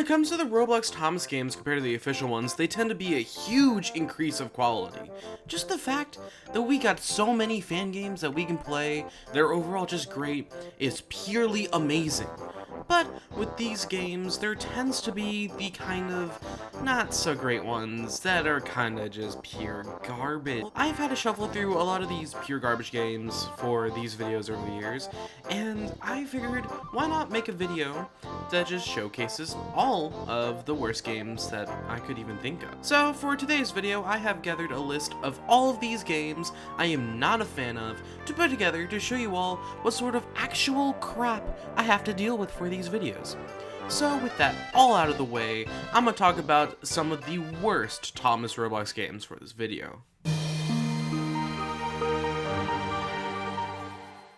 When it comes to the Roblox Thomas games compared to the official ones, they tend to be a huge increase of quality. Just the fact that we got so many fan games that we can play, they're overall just great, is purely amazing. But with these games, there tends to be the kind of not so great ones that are kinda just pure garbage. I've had to shuffle through a lot of these pure garbage games for these videos over the years, and I figured why not make a video that just showcases all of the worst games that I could even think of. So for today's video, I have gathered a list of all of these games I am not a fan of to put together to show you all what sort of actual crap I have to deal with for these videos. So with that all out of the way, I'm gonna talk about some of the worst Thomas Roblox games for this video.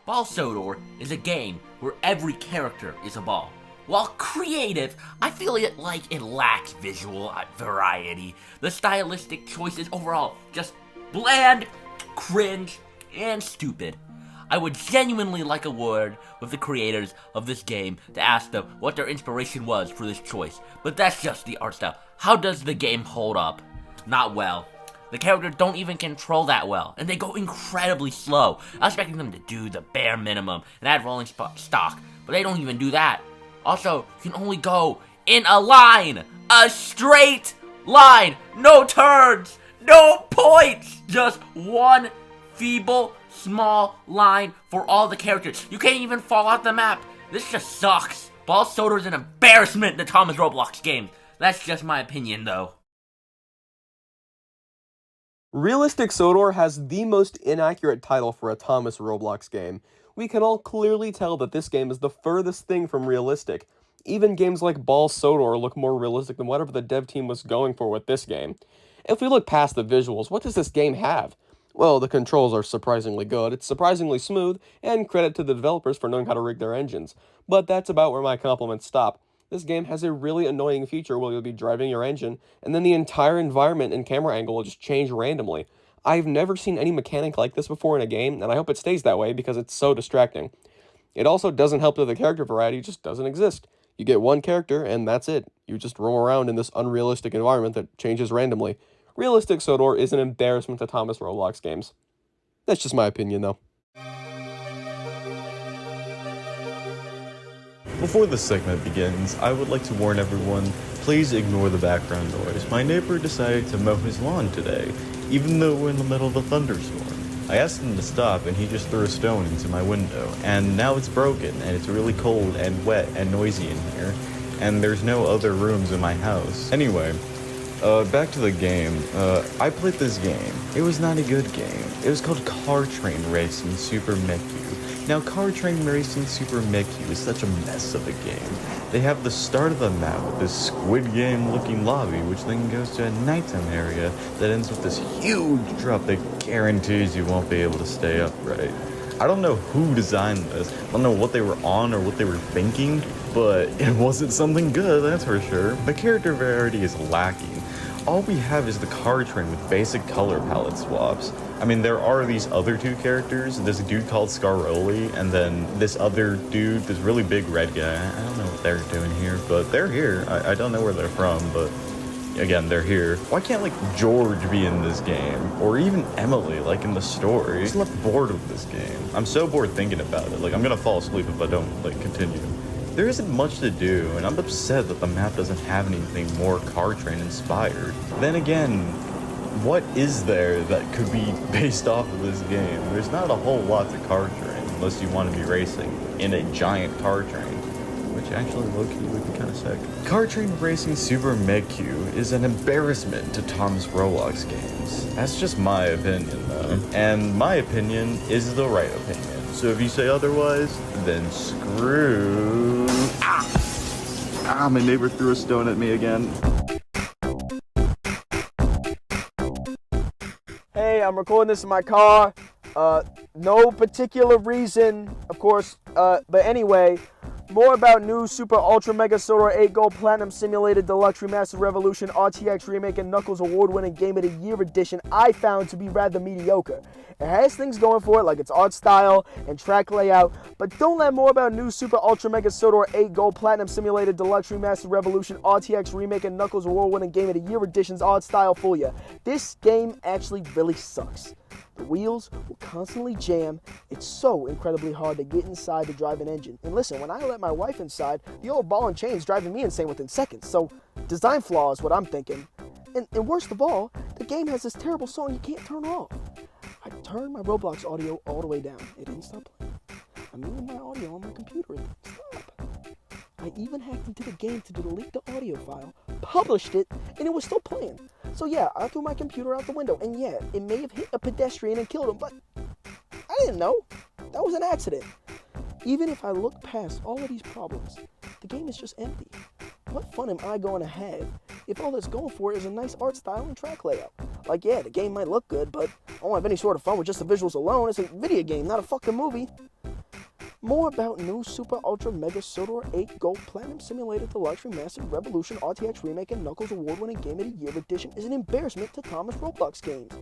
Ball Sodor is a game where every character is a ball. While creative, I feel like it lacks visual variety. The stylistic choices overall just bland, cringe, and stupid. I would genuinely like a word with the creators of this game to ask them what their inspiration was for this choice, but that's just the art style. How does the game hold up? Not well. The characters don't even control that well, and they go incredibly slow. I was expecting them to do the bare minimum and add rolling stock, but they don't even do that. Also, you can only go in a line, a straight line, no turns, no points, just one feeble, small line for all the characters. You can't even fall off the map. This just sucks. Ball Sodor is an embarrassment to Thomas Roblox games. That's just my opinion, though. Realistic Sodor has the most inaccurate title for a Thomas Roblox game. We can all clearly tell that this game is the furthest thing from realistic. Even games like Ball Sodor look more realistic than whatever the dev team was going for with this game. If we look past the visuals, what does this game have? Well, the controls are surprisingly good, it's surprisingly smooth, and credit to the developers for knowing how to rig their engines. But that's about where my compliments stop. This game has a really annoying feature where you'll be driving your engine, and then the entire environment and camera angle will just change randomly. I've never seen any mechanic like this before in a game, and I hope it stays that way because it's so distracting. It also doesn't help that the character variety just doesn't exist. You get one character, and that's it. You just roam around in this unrealistic environment that changes randomly. Realistic Sodor is an embarrassment to Thomas Roblox games. That's just my opinion, though. Before this segment begins, I would like to warn everyone, please ignore the background noise. My neighbor decided to mow his lawn today, even though we're in the middle of a thunderstorm. I asked him to stop and he just threw a stone into my window, and now it's broken, and it's really cold and wet and noisy in here, and there's no other rooms in my house. Anyway, back to the game. I played this game. It was not a good game. It was called Car Train Racing Super Mickey. Now, Car Train Racing Super Mickey is such a mess of a game. They have the start of the map with this Squid Game looking lobby, which then goes to a nighttime area that ends with this huge drop that guarantees you won't be able to stay upright. I don't know who designed this. I don't know what they were on or what they were thinking, but it wasn't something good, that's for sure. The character variety is lacking. All we have is the car train with basic color palette swaps. I mean, there are these other two characters, this dude called Scaroli, and then this other dude, this really big red guy. I don't know what they're doing here, but they're here. I don't know where they're from, but again, they're here. Why can't, like, George be in this game? Or even Emily, like, in the story? I'm just left bored with this game. I'm so bored thinking about it. Like, I'm gonna fall asleep if I don't, like, continue. There isn't much to do, and I'm upset that the map doesn't have anything more car train inspired. Then again, what is there that could be based off of this game? There's not a whole lot to car train, unless you want to be racing in a giant car train, which actually low-key would be kind of sick. Car Train Racing Super MegQ is an embarrassment to Thomas Roblox games. That's just my opinion, though. And my opinion is the right opinion. So if you say otherwise, then screw... Ah, my neighbor threw a stone at me again. Hey, I'm recording this in my car. No particular reason, of course, but anyway, More about new Super Ultra Mega Sodor 8 Gold Platinum Simulated Deluxe Remastered Revolution RTX Remake and Knuckles Award-winning Game of the Year Edition I found to be rather mediocre. It has things going for it like its art style and track layout, but don't let more about new Super Ultra Mega Sodor 8 Gold Platinum Simulated Deluxe Remastered Revolution RTX Remake and Knuckles Award-winning Game of the Year Edition's art style fool you. This game actually really sucks. The wheels will constantly jam. It's so incredibly hard to get inside to drive an engine. And listen, when I let my wife inside, the old ball and chain's driving me insane within seconds. So, design flaw is what I'm thinking. And worst of all, the game has this terrible song you can't turn off. I turned my Roblox audio all the way down. It didn't stop playing. I'm muting my audio on my computer. It didn't stop. I even hacked into the game to delete the audio file, published it, and it was still playing. So yeah, I threw my computer out the window, and yeah, it may have hit a pedestrian and killed him, but I didn't know. That was an accident. Even if I look past all of these problems, the game is just empty. What fun am I going to have if all that's going for is a nice art style and track layout? Like, yeah, the game might look good, but I won't have any sort of fun with just the visuals alone. It's a video game, not a fucking movie. More about new Super Ultra Mega Sodor 8 Gold Platinum Simulated Deluxe Remastered Revolution RTX Remake and Knuckles Award-winning Game of the Year Edition is an embarrassment to Thomas Roblox games.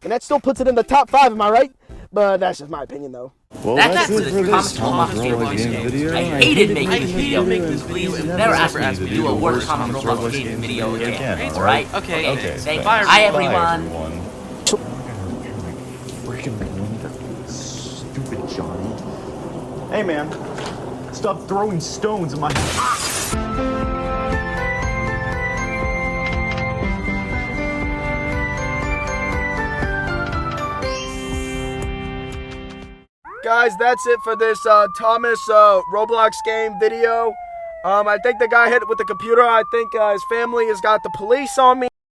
And that still puts it in the top 5, am I right? But that's just my opinion, though. Well, That's it it for Thomas this Thomas Roblox Roblox game video. I hated making I this hated video. making this video. Please and never never ask me to do a worse Thomas Roblox game video again. Alright? Okay. Okay. Thank Bye, you. Hi, everyone. everyone. Freaking stupid Johnny. Hey, man. Stop throwing stones at my Guys, that's it for this Thomas Roblox game video. I think the guy hit it with the computer. I think his family has got the police on me.